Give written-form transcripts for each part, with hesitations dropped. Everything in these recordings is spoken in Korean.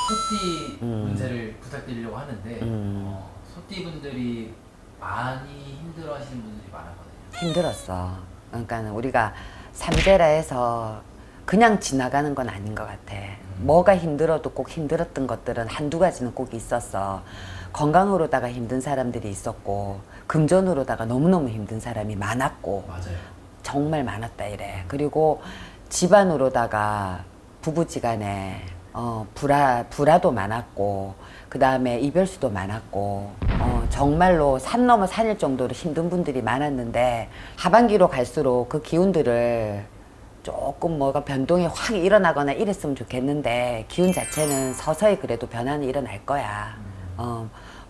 소띠 운세를 부탁드리려고 하는데 소띠분들이 많이 힘들어하시는 분들이 많았거든요. 힘들었어. 그러니까 우리가 삼재라 해서 그냥 지나가는 건 아닌 것 같아. 뭐가 힘들어도 꼭 힘들었던 것들은 한두 가지는 꼭 있었어. 건강으로다가 힘든 사람들이 있었고 금전으로다가 너무너무 힘든 사람이 많았고. 맞아요. 정말 많았다 이래. 그리고 집안으로다가 부부지간에 불화도 많았고, 그 다음에 이별수도 많았고, 정말로 산 넘어 산일 정도로 힘든 분들이 많았는데, 하반기로 갈수록 그 기운들을 조금 뭐가 변동이 확 일어나거나 이랬으면 좋겠는데, 기운 자체는 서서히 그래도 변화는 일어날 거야.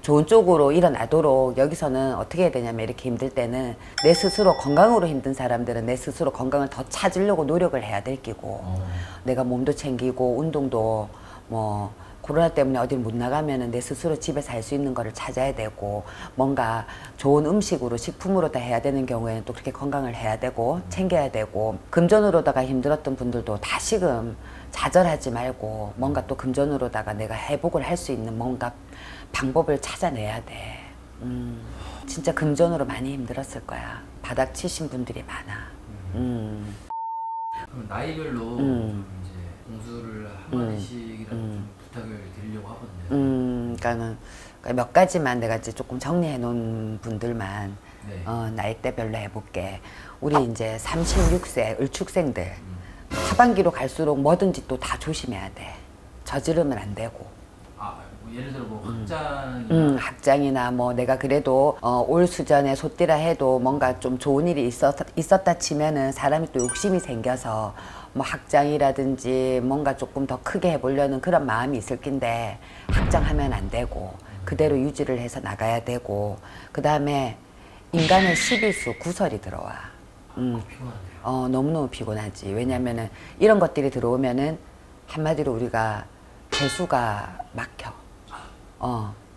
좋은 쪽으로 일어나도록 여기서는 어떻게 해야 되냐면, 이렇게 힘들 때는 내 스스로 건강으로 힘든 사람들은 내 스스로 건강을 더 찾으려고 노력을 해야 될 끼고, 내가 몸도 챙기고 운동도 뭐 코로나 때문에 어딜 못 나가면은 내 스스로 집에서 할 수 있는 거를 찾아야 되고, 뭔가 좋은 음식으로 식품으로 다 해야 되는 경우에는 또 그렇게 건강을 해야 되고 챙겨야 되고, 금전으로다가 힘들었던 분들도 다시금 좌절하지 말고 뭔가 또 금전으로다가 내가 회복을 할 수 있는 뭔가 방법을 찾아내야 돼. 진짜 금전으로 많이 힘들었을 거야. 바닥 치신 분들이 많아. 그럼 나이별로 이제 공수를 한마디씩이라도 좀 부탁을 드리려고 하거든요. 그러니까는 몇 가지만 내가 이제 조금 정리해 놓은 분들만 네. 나이대별로 해볼게. 우리 이제 36세 을축생들 하반기로 갈수록 뭐든지 또 다 조심해야 돼. 저지르면 안 되고. 뭐 예를 들어 뭐 학장이나 학장이나 뭐 내가 그래도 올 수전에 소띠라 해도 뭔가 좀 좋은 일이 있었다 치면은 사람이 또 욕심이 생겨서 뭐 학장이라든지 뭔가 조금 더 크게 해보려는 그런 마음이 있을 낀데, 학장하면 안 되고 그대로 유지를 해서 나가야 되고, 그 다음에 인간의 11수 구설이 들어와. 피곤한데요. 너무너무 피곤하지. 왜냐면은 이런 것들이 들어오면은 한마디로 우리가 재수가 막혀.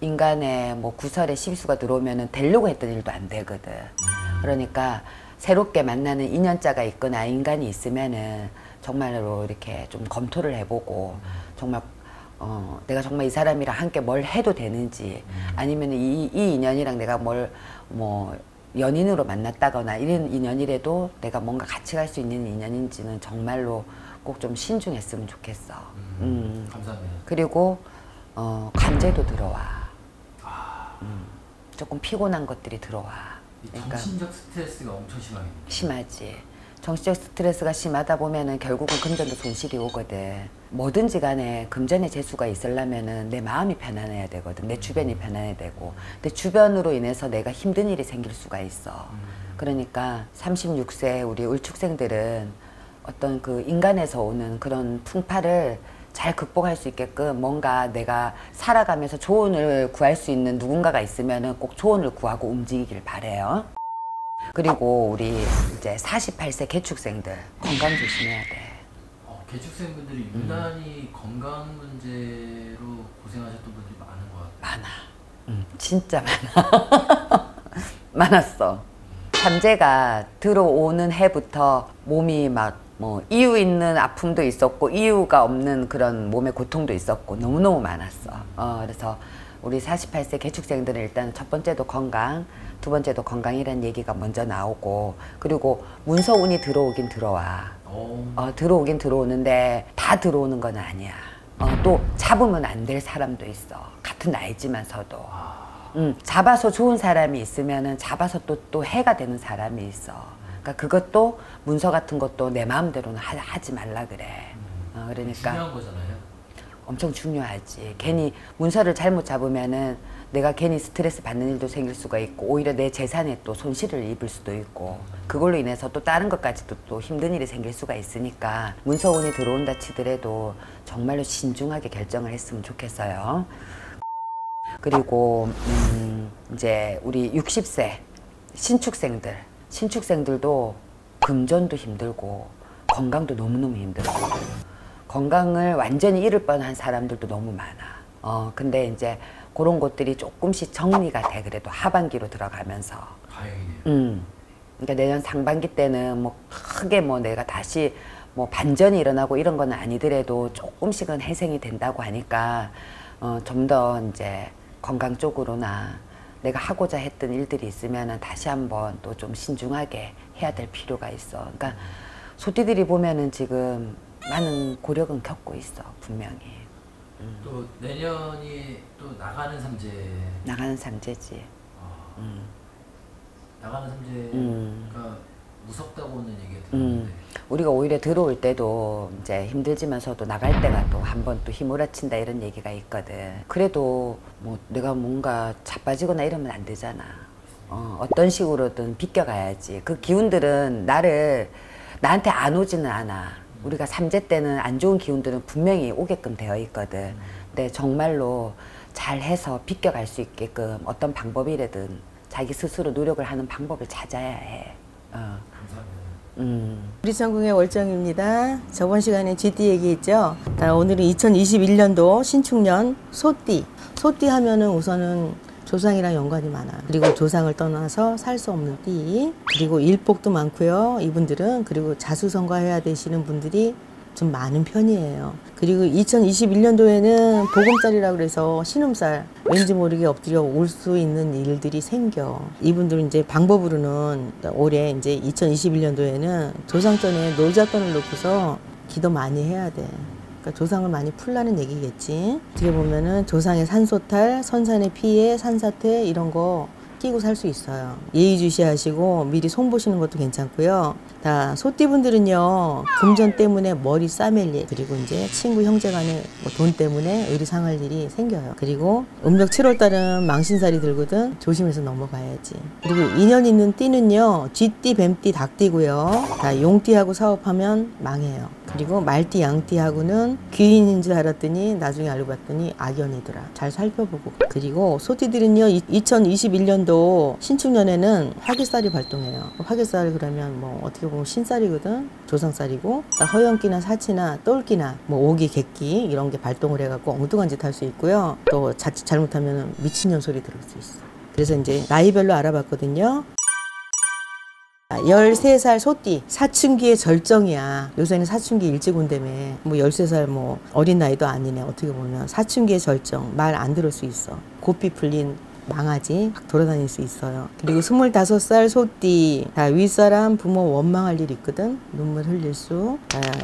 인간의 뭐 구설에 12수가 들어오면은 되려고 했던 일도 안 되거든. 그러니까 새롭게 만나는 인연자가 있거나 인간이 있으면은 정말로 이렇게 좀 검토를 해보고, 정말 내가 정말 이 사람이랑 함께 뭘 해도 되는지, 아니면 이 인연이랑 내가 뭘 뭐 연인으로 만났다거나 이런 인연이라도 내가 뭔가 같이 갈 수 있는 인연인지는 정말로 꼭 좀 신중했으면 좋겠어. 감사합니다. 그리고 간제도 들어와. 조금 피곤한 것들이 들어와. 그러니까 정신적 스트레스가 엄청 심하겠네요. 심하지. 정신적 스트레스가 심하다 보면은 결국은 금전도 손실이 오거든. 뭐든지 간에 금전의 재수가 있으려면은 내 마음이 편안해야 되거든. 내 주변이 편안해야 되고. 내 주변으로 인해서 내가 힘든 일이 생길 수가 있어. 그러니까 36세 우리 을축생들은 어떤 그 인간에서 오는 그런 풍파를 잘 극복할 수 있게끔 뭔가 내가 살아가면서 조언을 구할 수 있는 누군가가 있으면은 꼭 조언을 구하고 움직이길 바래요. 그리고 우리 이제 48세 개축생들 건강 조심해야 돼. 개축생분들이 유난히 건강 문제로 고생하셨던 분들이 많은 것 같아요. 많아. 진짜 많아. 많았어. 삼재가 들어오는 해부터 몸이 막 뭐 이유 있는 아픔도 있었고 이유가 없는 그런 몸의 고통도 있었고 너무너무 많았어. 그래서 우리 48세 개축생들은 일단 첫 번째도 건강, 두 번째도 건강이라는 얘기가 먼저 나오고, 그리고 문서운이 들어오긴 들어와. 들어오긴 들어오는데 다 들어오는 건 아니야. 또 잡으면 안 될 사람도 있어. 같은 나이지만서도. 잡아서 좋은 사람이 있으면은 잡아서 또 해가 되는 사람이 있어. 그러니까 그것도 문서 같은 것도 내 마음대로는 하지 말라 그래. 그러니까 중요한 거잖아요. 엄청 중요하지. 괜히 문서를 잘못 잡으면은 내가 괜히 스트레스 받는 일도 생길 수가 있고, 오히려 내 재산에 또 손실을 입을 수도 있고, 그걸로 인해서 또 다른 것까지도 또 힘든 일이 생길 수가 있으니까 문서운이 들어온다 치더라도 정말로 신중하게 결정을 했으면 좋겠어요. 그리고 이제 우리 60세 신축생들도 금전도 힘들고 건강도 너무너무 힘들고, 건강을 완전히 잃을 뻔한 사람들도 너무 많아. 근데 이제 그런 것들이 조금씩 정리가 돼. 그래도 하반기로 들어가면서. 다행이네요. 그러니까 내년 상반기 때는 뭐 크게 뭐 내가 다시 뭐 반전이 일어나고 이런 건 아니더라도 조금씩은 회생이 된다고 하니까 좀 더 이제 건강 쪽으로나 내가 하고자 했던 일들이 있으면 다시 한번 또 좀 신중하게 해야 될 필요가 있어. 그러니까 소띠들이 보면은 지금 많은 고력은 겪고 있어, 분명히. 또 내년이 또 나가는 삼재. 나가는 삼재지. 나가는 삼재가 무섭다고는 얘기가 들었는데. 우리가 오히려 들어올 때도 이제 힘들지만서도 나갈 때가 또 한 번 또 휘몰아친다 이런 얘기가 있거든. 그래도 뭐 내가 뭔가 자빠지거나 이러면 안 되잖아. 어떤 식으로든 비껴가야지. 그 기운들은 나한테 안 오지는 않아. 우리가 삼재 때는 안 좋은 기운들은 분명히 오게끔 되어 있거든. 근데 정말로 잘해서 비껴갈 수 있게끔 어떤 방법이라든 자기 스스로 노력을 하는 방법을 찾아야 해. 감사합니다. 우리천궁의 월정입니다. 저번 시간에 쥐띠 얘기했죠. 오늘은 2021년도 신축년 소띠. 소띠 하면은 우선은 조상이랑 연관이 많아. 그리고 조상을 떠나서 살 수 없는 띠. 그리고 일복도 많고요. 이분들은. 그리고 자수성가해야 되시는 분들이 좀 많은 편이에요. 그리고 2021년도에는 보금살이라고 그래서 신음살 왠지 모르게 엎드려 올 수 있는 일들이 생겨. 이분들은 이제 방법으로는 올해 이제 2021년도에는 조상전에 노자돈을 놓고서 기도 많이 해야 돼. 그러니까 조상을 많이 풀라는 얘기겠지. 어떻게 보면은 조상의 산소탈, 선산의 피해, 산사태 이런 거 끼고 살 수 있어요. 예의주시하시고 미리 손보시는 것도 괜찮고요. 다 소띠분들은요 금전 때문에 머리 싸맬 일, 그리고 이제 친구 형제 간에 뭐 돈 때문에 의리 상할 일이 생겨요. 그리고 음력 7월달은 망신살이 들거든. 조심해서 넘어가야지. 그리고 인연 있는 띠는요 쥐띠, 뱀띠, 닭띠고요. 다 용띠하고 사업하면 망해요. 그리고 말띠, 양띠하고는 귀인인 줄 알았더니 나중에 알고 봤더니 악연이더라. 잘 살펴보고. 그리고 소띠들은요 2021년도 신축년에는 화개살이 발동해요. 화개살 그러면 뭐 어떻게 보면 신살이거든. 조상살이고 허연기나 사치나 똘기나 뭐 오기, 객기 이런 게 발동을 해갖고 엉뚱한 짓 할 수 있고요. 또 자칫 잘못하면 미친년 소리 들을 수 있어. 그래서 이제 나이별로 알아봤거든요. 13살 소띠 사춘기의 절정이야. 요새는 사춘기 일찍 온다며. 뭐 13살 뭐 어린 나이도 아니네. 어떻게 보면 사춘기의 절정. 말 안 들을 수 있어. 고삐 풀린 망아지 막 돌아다닐 수 있어요. 그리고 25살 소띠 윗사람 부모 원망할 일 있거든. 눈물 흘릴 수.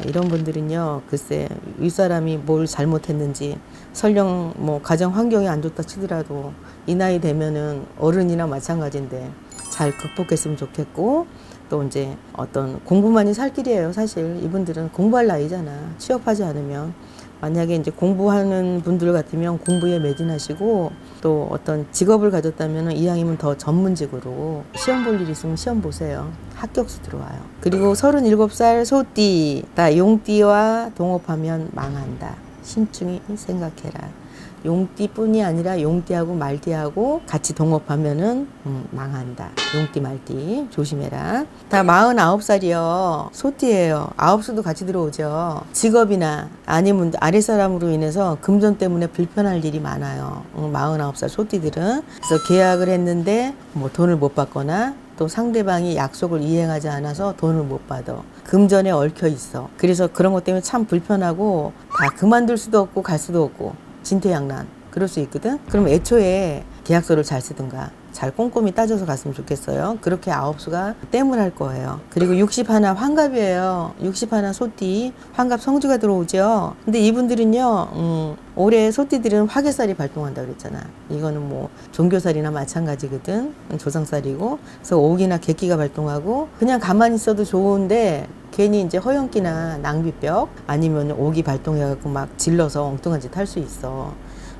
이런 분들은요 글쎄 윗사람이 뭘 잘못했는지 설령 뭐 가정 환경이 안 좋다 치더라도 이 나이 되면은 어른이나 마찬가지인데 잘 극복했으면 좋겠고, 또 이제 어떤 공부만이 살 길이에요. 사실 이분들은 공부할 나이잖아. 취업하지 않으면. 만약에 이제 공부하는 분들 같으면 공부에 매진하시고, 또 어떤 직업을 가졌다면 이왕이면 더 전문직으로 시험 볼 일 있으면 시험 보세요. 합격수 들어와요. 그리고 37살 소띠 용띠와 동업하면 망한다. 신중히 생각해라. 용띠뿐이 아니라 용띠하고 말띠하고 같이 동업하면은 망한다. 용띠 말띠 조심해라. 다 49살이요 소띠예요. 9수도 같이 들어오죠. 직업이나 아니면 아랫사람으로 인해서 금전 때문에 불편할 일이 많아요. 49살 소띠들은. 그래서 계약을 했는데 뭐 돈을 못 받거나 또 상대방이 약속을 이행하지 않아서 돈을 못 받아. 금전에 얽혀 있어. 그래서 그런 것 때문에 참 불편하고 다 그만둘 수도 없고 갈 수도 없고 진퇴양난 그럴 수 있거든. 그럼 애초에 계약서를 잘 쓰든가 잘 꼼꼼히 따져서 갔으면 좋겠어요. 그렇게 9수가 땜을 할 거예요. 그리고 61 환갑이에요. 61 소띠 환갑 성주가 들어오죠. 근데 이분들은요 올해 소띠들은 화개살이 발동한다 그랬잖아. 이거는 뭐 종교살이나 마찬가지거든. 조상살이고. 그래서 옥이나 객기가 발동하고 그냥 가만히 있어도 좋은데 괜히 이제 허연기나 낭비벽 아니면 옥이 발동해갖고 막 질러서 엉뚱한 짓 할 수 있어.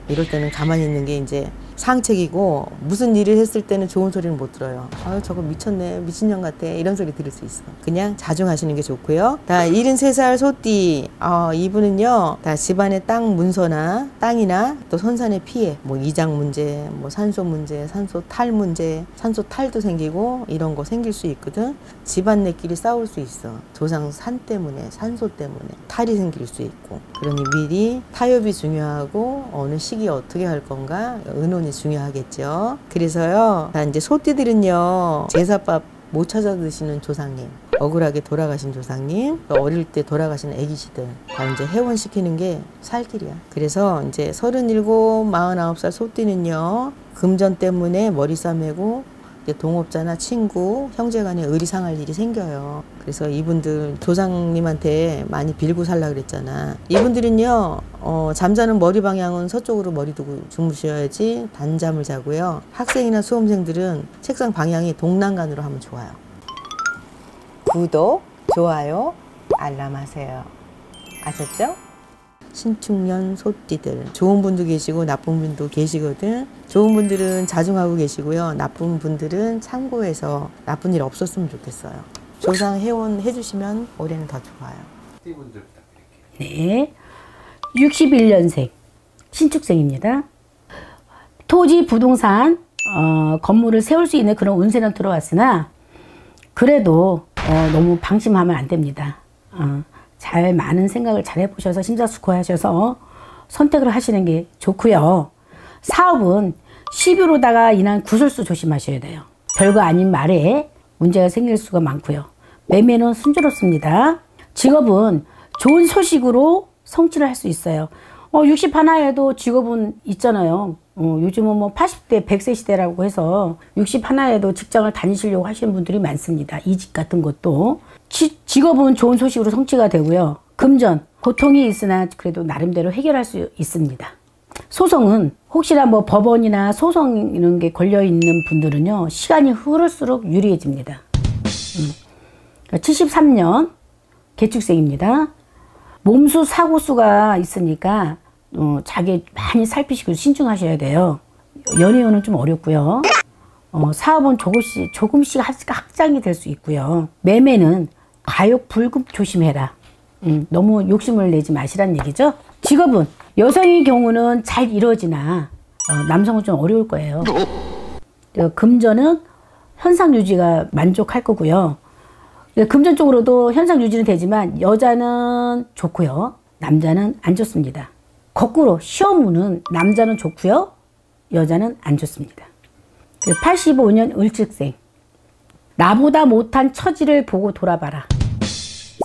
이럴 때는 가만히 있는 게 이제 상책이고, 무슨 일을 했을 때는 좋은 소리는 못 들어요. 아유 저거 미쳤네, 미친년 같아, 이런 소리 들을 수 있어. 그냥 자중하시는 게 좋고요. 다 73살 소띠 이분은요 다 집안의 땅 문서나 땅이나 또 선산의 피해, 뭐 이장 문제, 뭐 산소 문제, 산소 탈 문제, 산소 탈도 생기고 이런 거 생길 수 있거든. 집안내끼리 싸울 수 있어. 조상 산 때문에, 산소 때문에 탈이 생길 수 있고. 그러니 미리 타협이 중요하고 어느 시기에 어떻게 할 건가 의논이 중요하겠죠. 그래서요 다 이제 소띠들은요 제사밥 못 찾아 드시는 조상님, 억울하게 돌아가신 조상님, 어릴 때 돌아가신 애기시들 다 이제 회원시키는 게 살길이야. 그래서 이제 37, 49살 소띠는요, 금전 때문에 머리 싸매고 동업자나 친구, 형제간에 의리 상할 일이 생겨요. 그래서 이분들 조상님한테 많이 빌고 살라 그랬잖아. 이분들은요, 잠자는 머리 방향은 서쪽으로 머리 두고 주무셔야지 단잠을 자고요. 학생이나 수험생들은 책상 방향이 동남간으로 하면 좋아요. 구독, 좋아요, 알람 하세요. 아셨죠? 신축년 소띠들, 좋은 분도 계시고 나쁜 분도 계시거든. 좋은 분들은 자중하고 계시고요, 나쁜 분들은 참고해서 나쁜 일 없었으면 좋겠어요. 조상 회원 해주시면 올해는 더 좋아요. 띠분들 부탁드릴게요. 네, 61년생 신축생입니다. 토지, 부동산, 건물을 세울 수 있는 그런 운세는 들어왔으나 그래도 너무 방심하면 안 됩니다. 잘 많은 생각을 잘 해보셔서 심사숙고하셔서 선택을 하시는 게 좋고요. 사업은 12로다가 인한 구설수 조심하셔야 돼요. 별거 아닌 말에 문제가 생길 수가 많고요. 매매는 순조롭습니다. 직업은 좋은 소식으로 성취를 할 수 있어요. 60 하나에도 직업은 있잖아요. 요즘은 뭐 80대, 100세 시대라고 해서 60 하나에도 직장을 다니시려고 하시는 분들이 많습니다. 이직 같은 것도. 직업은 좋은 소식으로 성취가 되고요. 금전, 고통이 있으나 그래도 나름대로 해결할 수 있습니다. 소송은 혹시나 뭐 법원이나 소송 이런 게 걸려있는 분들은요, 시간이 흐를수록 유리해집니다. 73년 개축생입니다. 몸수 사고수가 있으니까 자기 많이 살피시고 신중하셔야 돼요. 연애운은 좀 어렵고요. 사업은 조금씩 확장이 될 수 있고요. 매매는 과욕 불급 조심해라. 너무 욕심을 내지 마시란 얘기죠. 직업은 여성의 경우는 잘 이루어지나 남성은 좀 어려울 거예요. 금전은 현상 유지가 만족할 거고요. 금전 쪽으로도 현상 유지는 되지만 여자는 좋고요, 남자는 안 좋습니다. 거꾸로 시험운은 남자는 좋고요, 여자는 안 좋습니다. 85년 을직생, 나보다 못한 처지를 보고 돌아봐라.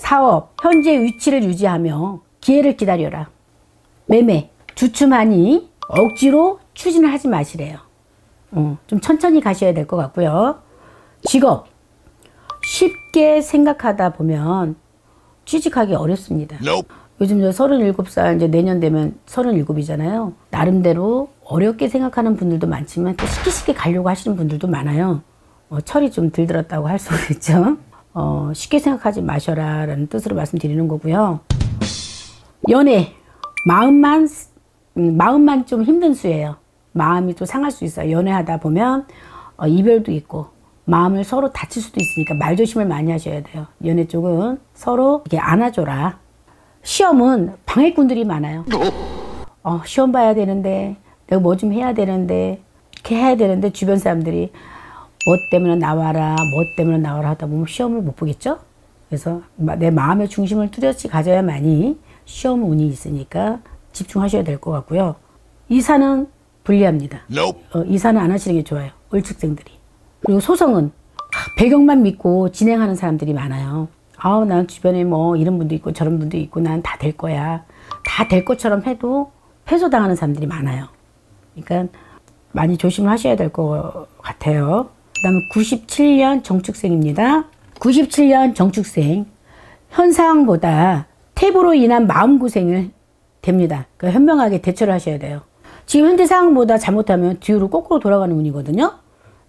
사업, 현재 위치를 유지하며 기회를 기다려라. 매매, 주춤하니 억지로 추진을 하지 마시래요. 좀 천천히 가셔야 될 것 같고요. 직업, 쉽게 생각하다 보면 취직하기 어렵습니다. 요즘 저 37살, 이제 내년 되면 37이잖아요. 나름대로 어렵게 생각하는 분들도 많지만 또 쉽게 가려고 하시는 분들도 많아요. 철이 좀 들들었다고 할 수도 있죠. 쉽게 생각하지 마셔라 라는 뜻으로 말씀드리는 거고요. 연애, 마음만 좀 힘든 수예요. 마음이 또 상할 수 있어요. 연애하다 보면 이별도 있고 마음을 서로 다칠 수도 있으니까 말조심을 많이 하셔야 돼요. 연애 쪽은 서로 이렇게 안아줘라. 시험은 방해꾼들이 많아요. 시험 봐야 되는데, 내가 뭐 좀 해야 되는데, 이렇게 해야 되는데 주변 사람들이 뭐 때문에 나와라, 뭐 때문에 나와라 하다 보면 시험을 못 보겠죠? 그래서 내 마음의 중심을 뚜렷이 가져야만이 시험 운이 있으니까 집중하셔야 될 것 같고요. 이사는 불리합니다. 이사는 안 하시는 게 좋아요. 을축생들이. 그리고 소송은 배경만 믿고 진행하는 사람들이 많아요. 난 주변에 뭐 이런 분도 있고 저런 분도 있고 난 다 될 거야. 다 될 것처럼 해도 패소당하는 사람들이 많아요. 그러니까 많이 조심을 하셔야 될 것 같아요. 그 다음에 97년 정축생입니다. 97년 정축생, 현상보다 탭으로 인한 마음고생을 됩니다. 그러니까 현명하게 대처를 하셔야 돼요. 지금 현재 상황보다 잘못하면 뒤로 거꾸로 돌아가는 운이거든요.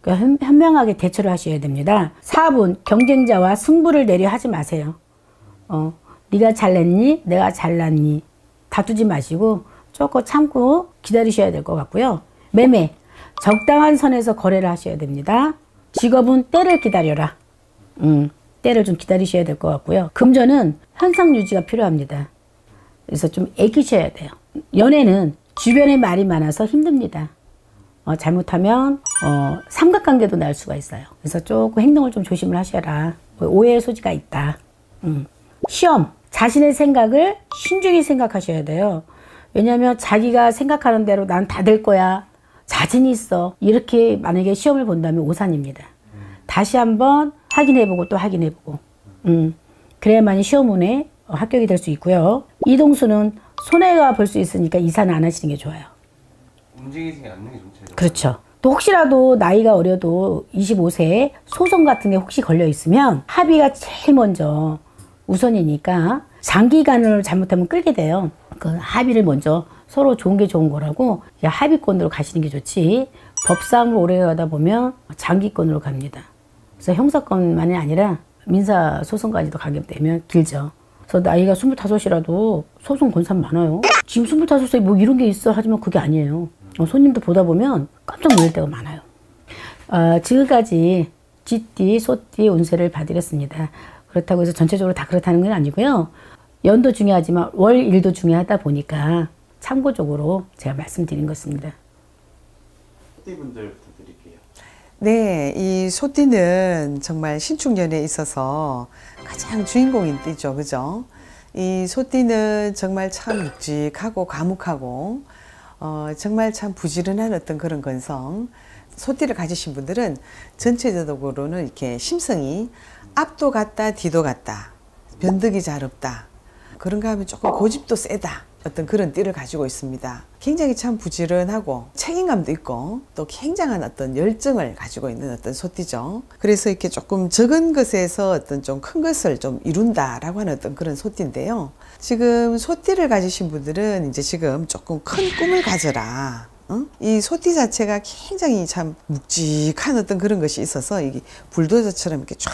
그러니까 현명하게 대처를 하셔야 됩니다. 사업은 경쟁자와 승부를 내려 하지 마세요. 네가 잘냈니? 내가 잘났니? 다투지 마시고 조금 참고 기다리셔야 될 것 같고요. 매매, 적당한 선에서 거래를 하셔야 됩니다. 직업은 때를 기다려라. 때를 좀 기다리셔야 될 것 같고요. 금전은 현상 유지가 필요합니다. 그래서 좀 애기셔야 돼요. 연애는 주변에 말이 많아서 힘듭니다. 잘못하면 삼각관계도 날 수가 있어요. 그래서 조금 행동을 좀 조심을 하셔라. 오해의 소지가 있다. 시험, 자신의 생각을 신중히 생각하셔야 돼요. 왜냐하면 자기가 생각하는 대로 난 다 될 거야, 자신이 있어, 이렇게 만약에 시험을 본다면 오산입니다. 다시 한번 확인해보고 또 확인해보고 그래야만이 시험운에 합격이 될 수 있고요. 이동수는 손해가 볼 수 있으니까 이사는 안 하시는 게 좋아요. 움직이지 않는 게 좋죠. 그렇죠. 또 혹시라도 나이가 어려도 25세에 소송 같은 게 혹시 걸려 있으면 합의가 제일 먼저 우선이니까 장기간을 잘못하면 끌게 돼요. 그 합의를 먼저 서로 좋은 게 좋은 거라고 합의권으로 가시는 게 좋지. 법상을 오래 하다 보면 장기권으로 갑니다. 그래서 형사권만이 아니라 민사소송까지도 가게 되면 길죠. 그래서 나이가 25이라도 소송 건 사람 많아요. 지금 25세 뭐 이런 게 있어 하지만 그게 아니에요. 손님도 보다 보면 깜짝 놀랄 때가 많아요. 지금까지 쥐띠, 소띠 운세를 봐드렸습니다. 그렇다고 해서 전체적으로 다 그렇다는 건 아니고요. 연도 중요하지만 월일도 중요하다 보니까 참고적으로 제가 말씀드린 것입니다. 소띠분들 부탁드릴게요. 네, 이 소띠는 정말 신축년에 있어서 가장 주인공인 띠죠, 그죠? 이 소띠는 정말 참 묵직하고 과묵하고 정말 참 부지런한 어떤 그런 건성. 소띠를 가지신 분들은 전체적으로는 이렇게 심성이 앞도 같다, 뒤도 같다, 변덕이 잘 없다. 그런가 하면 조금 고집도 세다. 어떤 그런 띠를 가지고 있습니다. 굉장히 참 부지런하고 책임감도 있고 또 굉장한 어떤 열정을 가지고 있는 어떤 소띠죠. 그래서 이렇게 조금 적은 것에서 어떤 좀 큰 것을 좀 이룬다라고 하는 어떤 그런 소띠인데요. 지금 소띠를 가지신 분들은 이제 지금 조금 큰 꿈을 가져라. 이 소띠 자체가 굉장히 참 묵직한 어떤 그런 것이 있어서 이게 불도저처럼 이렇게 쫙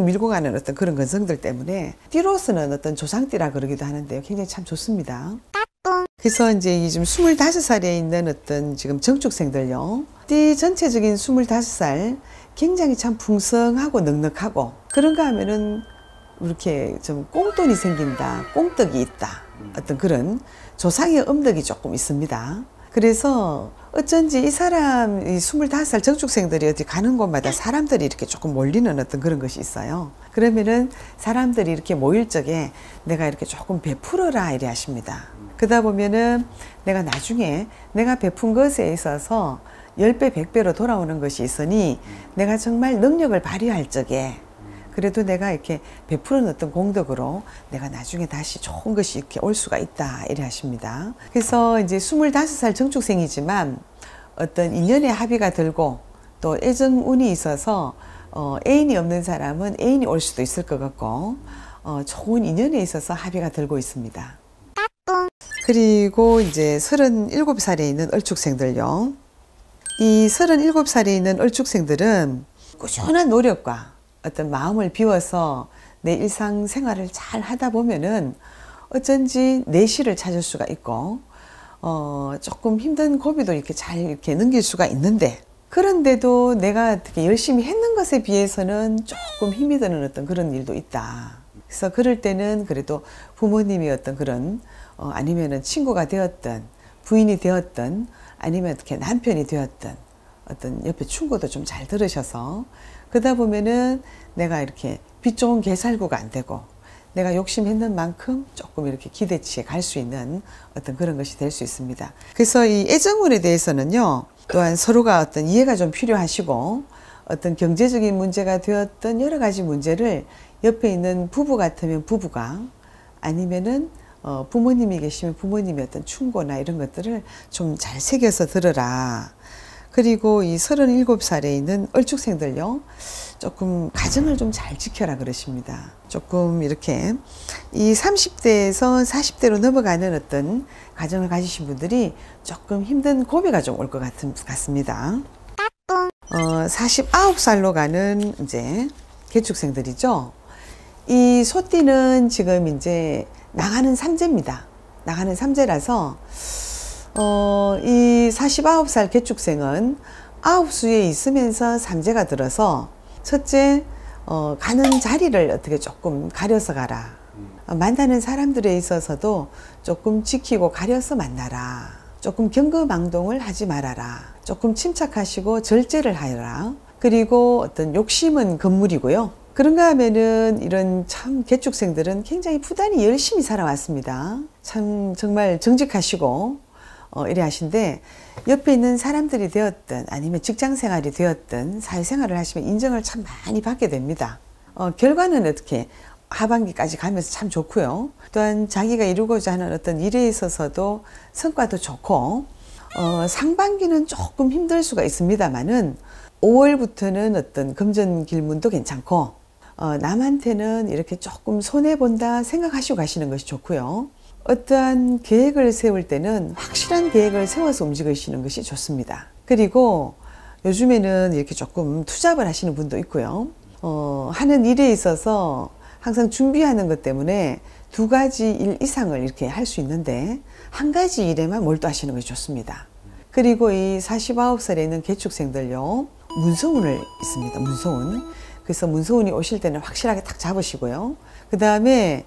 밀고 가는 어떤 그런 건성들 때문에 띠로서는 어떤 조상띠라 그러기도 하는데요. 굉장히 참 좋습니다. 그래서 이제 이 지금 25살에 있는 어떤 지금 정축생들요. 띠 전체적인 25살 굉장히 참 풍성하고 넉넉하고 그런가 하면은 이렇게 좀 꽁돈이 생긴다, 꽁떡이 있다. 어떤 그런 조상의 음덕이 조금 있습니다. 그래서 어쩐지 이 사람, 이 25살 정축생들이 어디 가는 곳마다 사람들이 이렇게 조금 몰리는 어떤 그런 것이 있어요. 그러면은 사람들이 이렇게 모일 적에 내가 이렇게 조금 베풀어라 이래 하십니다. 그러다 보면은 내가 나중에 내가 베푼 것에 있어서 10배, 100배로 돌아오는 것이 있으니 내가 정말 능력을 발휘할 적에 그래도 내가 이렇게 베푸는 어떤 공덕으로 내가 나중에 다시 좋은 것이 이렇게 올 수가 있다 이래 하십니다. 그래서 이제 25살 정축생이지만 어떤 인연의 합의가 들고 또 애정운이 있어서 애인이 없는 사람은 애인이 올 수도 있을 것 같고 좋은 인연에 있어서 합의가 들고 있습니다. 그리고 이제 37살에 있는 얼축생들요. 이 37살에 있는 얼축생들은 꾸준한 노력과 어떤 마음을 비워서 내 일상생활을 잘 하다 보면은 어쩐지 내실을 찾을 수가 있고 조금 힘든 고비도 이렇게 잘 이렇게 넘길 수가 있는데 그런데도 내가 어떻게 열심히 했는 것에 비해서는 조금 힘이 드는 어떤 그런 일도 있다. 그래서 그럴 때는 그래도 부모님이 어떤 그런 아니면은 친구가 되었든 부인이 되었든 아니면 어떻게 남편이 되었든 어떤 옆에 충고도 좀 잘 들으셔서 그러다 보면은 내가 이렇게 빛 좋은 개살구가 안 되고 내가 욕심했는 만큼 조금 이렇게 기대치에 갈 수 있는 어떤 그런 것이 될 수 있습니다. 그래서 이 애정운에 대해서는요, 또한 서로가 어떤 이해가 좀 필요하시고 어떤 경제적인 문제가 되었던 여러 가지 문제를 옆에 있는 부부 같으면 부부가 아니면은 부모님이 계시면 부모님의 어떤 충고나 이런 것들을 좀 잘 새겨서 들어라. 그리고 이 37살에 있는 얼축생들요. 조금 가정을 좀 잘 지켜라 그러십니다. 조금 이렇게 이 30대에서 40대로 넘어가는 어떤 가정을 가지신 분들이 조금 힘든 고비가 좀 올 것 같습니다. 49살로 가는 이제 개축생들이죠. 이 소띠는 지금 이제 나가는 삼재입니다. 나가는 삼재라서 이 49살 개축생은 9수에 있으면서 삼재가 들어서 첫째 가는 자리를 어떻게 조금 가려서 가라. 만나는 사람들에 있어서도 조금 지키고 가려서 만나라. 조금 경거망동을 하지 말아라. 조금 침착하시고 절제를 하여라. 그리고 어떤 욕심은 건물이고요. 그런가 하면은 이런 참 개축생들은 굉장히 부단히 열심히 살아왔습니다. 참 정말 정직하시고 이래 하신데 옆에 있는 사람들이 되었든 아니면 직장생활이 되었든 사회생활을 하시면 인정을 참 많이 받게 됩니다. 결과는 어떻게 하반기까지 가면서 참 좋고요. 또한 자기가 이루고자 하는 어떤 일에 있어서도 성과도 좋고 상반기는 조금 힘들 수가 있습니다만은 5월부터는 어떤 금전길문도 괜찮고 남한테는 이렇게 조금 손해본다 생각하시고 가시는 것이 좋고요. 어떠한 계획을 세울 때는 확실한 계획을 세워서 움직이시는 것이 좋습니다. 그리고 요즘에는 이렇게 조금 투잡을 하시는 분도 있고요. 하는 일에 있어서 항상 준비하는 것 때문에 2가지 일 이상을 이렇게 할 수 있는데 한 가지 일에만 몰두하시는 것이 좋습니다. 그리고 이 49살에 있는 개축생들요, 문서운을 있습니다. 문서운. 그래서 문서운이 오실 때는 확실하게 딱 잡으시고요. 그 다음에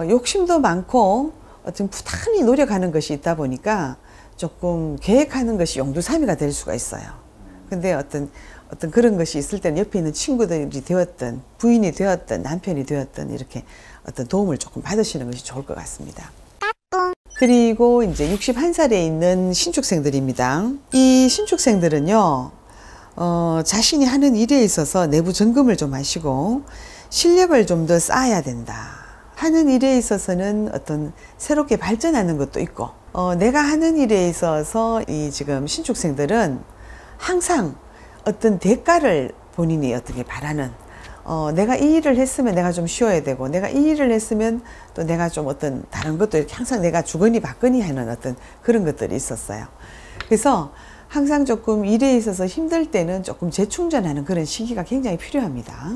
욕심도 많고 어떤 부단히 노력하는 것이 있다 보니까 조금 계획하는 것이 용두사미가 될 수가 있어요. 근데 어떤 그런 것이 있을 때는 옆에 있는 친구들이 되었든 부인이 되었든 남편이 되었든 이렇게 어떤 도움을 조금 받으시는 것이 좋을 것 같습니다. 그리고 이제 61살에 있는 신축생들입니다. 이 신축생들은요, 자신이 하는 일에 있어서 내부 점검을 좀 하시고 실력을 좀 더 쌓아야 된다. 하는 일에 있어서는 어떤 새롭게 발전하는 것도 있고, 내가 하는 일에 있어서 이 지금 신축생들은 항상 어떤 대가를 본인이 어떻게 바라는, 내가 이 일을 했으면 내가 좀 쉬어야 되고, 내가 이 일을 했으면 또 내가 좀 어떤 다른 것도 이렇게 항상 내가 주거니 받거니 하는 어떤 그런 것들이 있었어요. 그래서 항상 조금 일에 있어서 힘들 때는 조금 재충전하는 그런 시기가 굉장히 필요합니다.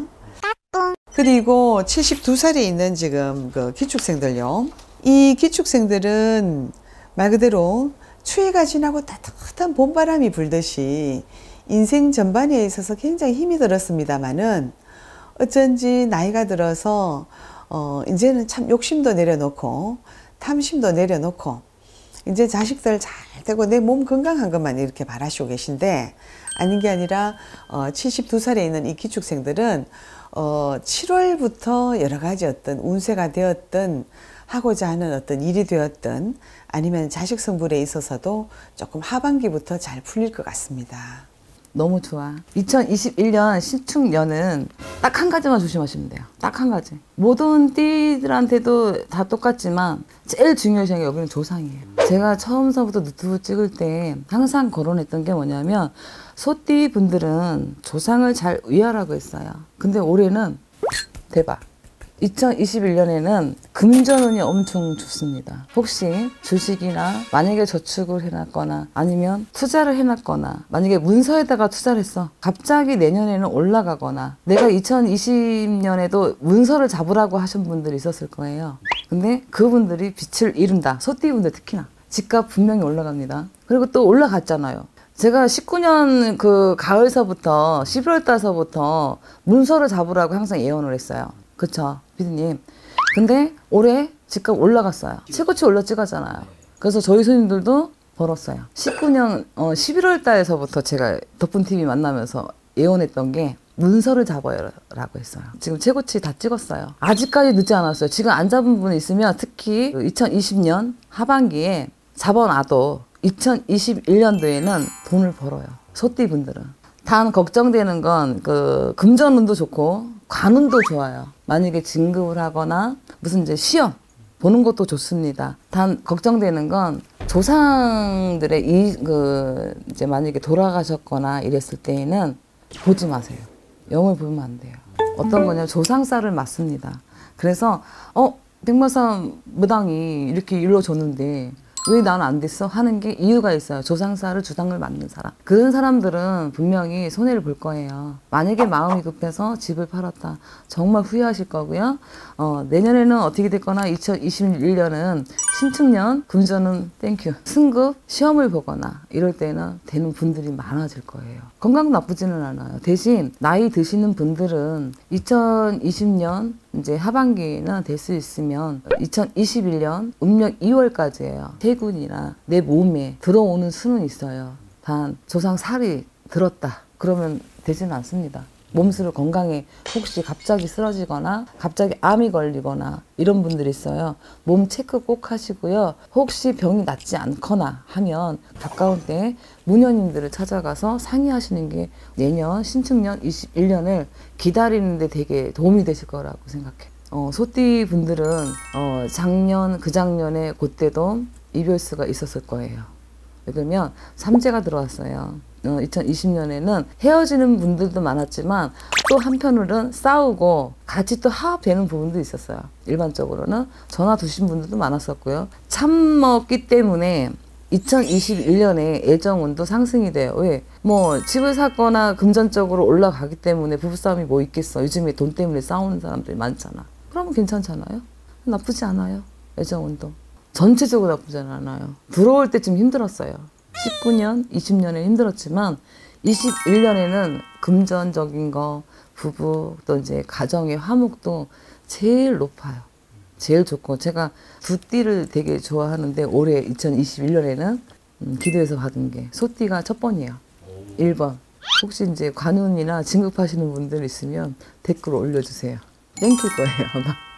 그리고 72살에 있는 지금 그 기축생들요. 이 기축생들은 말 그대로 추위가 지나고 따뜻한 봄바람이 불듯이 인생 전반에 있어서 굉장히 힘이 들었습니다만은 어쩐지 나이가 들어서 이제는 참 욕심도 내려놓고 탐심도 내려놓고 이제 자식들 잘 되고 내 몸 건강한 것만 이렇게 바라시고 계신데, 아닌 게 아니라 72살에 있는 이 기축생들은 7월부터 여러 가지 어떤 운세가 되었든 하고자 하는 어떤 일이 되었든 아니면 자식 성불에 있어서도 조금 하반기부터 잘 풀릴 것 같습니다. 너무 좋아. 2021년 신축년은 딱 한 가지만 조심하시면 돼요. 딱 한 가지. 모든 띠들한테도 다 똑같지만 제일 중요시 하는 게 여기는 조상이에요. 제가 처음서부터 유튜브 찍을 때 항상 거론했던 게 뭐냐면 소띠 분들은 조상을 잘 위하라고 했어요. 근데 올해는 대박. 2021년에는 금전운이 엄청 좋습니다. 혹시 주식이나 만약에 저축을 해놨거나 아니면 투자를 해놨거나 만약에 문서에다가 투자를 했어. 갑자기 내년에는 올라가거나, 내가 2020년에도 문서를 잡으라고 하신 분들이 있었을 거예요. 근데 그분들이 빛을 잃은다. 소띠분들 특히나. 집값 분명히 올라갑니다. 그리고 또 올라갔잖아요. 제가 19년 그 가을서부터 11월 달서부터 문서를 잡으라고 항상 예언을 했어요. 그쵸, 피디님. 근데 올해 집값 올라갔어요. 최고치 올라 찍었잖아요. 그래서 저희 손님들도 벌었어요. 19년 11월 달에서부터 제가 덕분TV 만나면서 예언했던 게 문서를 잡아요 라고 했어요. 지금 최고치 다 찍었어요. 아직까지 늦지 않았어요. 지금 안 잡은 분 있으면 특히 2020년 하반기에 잡아놔도 2021년도에는 돈을 벌어요. 소띠 분들은. 단 걱정되는 건 그 금전운도 좋고 관운도 좋아요. 만약에 진급을 하거나 무슨 이제 시험 보는 것도 좋습니다. 단 걱정되는 건 조상들의 이제 만약에 돌아가셨거나 이랬을 때에는 보지 마세요. 영을 보면 안 돼요. 어떤 거냐면 조상살을 맞습니다. 그래서 백마산 무당이 이렇게 일러줬는데 왜 나는 안 됐어? 하는 게 이유가 있어요. 조상사를 주당을 맞는 사람. 그런 사람들은 분명히 손해를 볼 거예요. 만약에 마음이 급해서 집을 팔았다. 정말 후회하실 거고요. 내년에는 어떻게 됐거나 2021년은 신축년, 금전은 땡큐. 승급, 시험을 보거나 이럴 때는 되는 분들이 많아질 거예요. 건강 나쁘지는 않아요. 대신 나이 드시는 분들은 2020년 이제 하반기는 될 수 있으면 2021년 음력 2월까지예요. 세군이나 내 몸에 들어오는 수는 있어요. 단 조상 살이 들었다. 그러면 되지는 않습니다. 몸수를 건강에 혹시 갑자기 쓰러지거나 갑자기 암이 걸리거나 이런 분들이 있어요. 몸 체크 꼭 하시고요. 혹시 병이 낫지 않거나 하면 가까운 때에 문현님들을 찾아가서 상의하시는 게 내년 신축년 21년을 기다리는 데 되게 도움이 되실 거라고 생각해요. 소띠 분들은 작년, 그 작년에 그때도 이별수가 있었을 거예요. 왜냐면 삼재가 들어왔어요. 2020년에는 헤어지는 분들도 많았지만 또 한편으로는 싸우고 같이 또 화합되는 부분도 있었어요. 일반적으로는 전화 두신 분들도 많았었고요. 참먹기 때문에 2021년에 애정운도 상승이 돼요. 왜? 뭐 집을 샀거나 금전적으로 올라가기 때문에 부부싸움이 뭐 있겠어. 요즘에 돈 때문에 싸우는 사람들이 많잖아. 그러면 괜찮잖아요. 나쁘지 않아요. 애정운도. 전체적으로 나쁘지 않아요. 들어올 때쯤 힘들었어요. 19년, 20년에 힘들었지만 21년에는 금전적인 거, 부부 또 이제 가정의 화목도 제일 높아요. 제일 좋고 제가 두 띠를 되게 좋아하는데 올해 2021년에는 기도해서 받은 게 소띠가 첫 번이에요. 1번. 혹시 이제 관운이나 진급하시는 분들 있으면 댓글 올려주세요. 땡길 거예요 아마.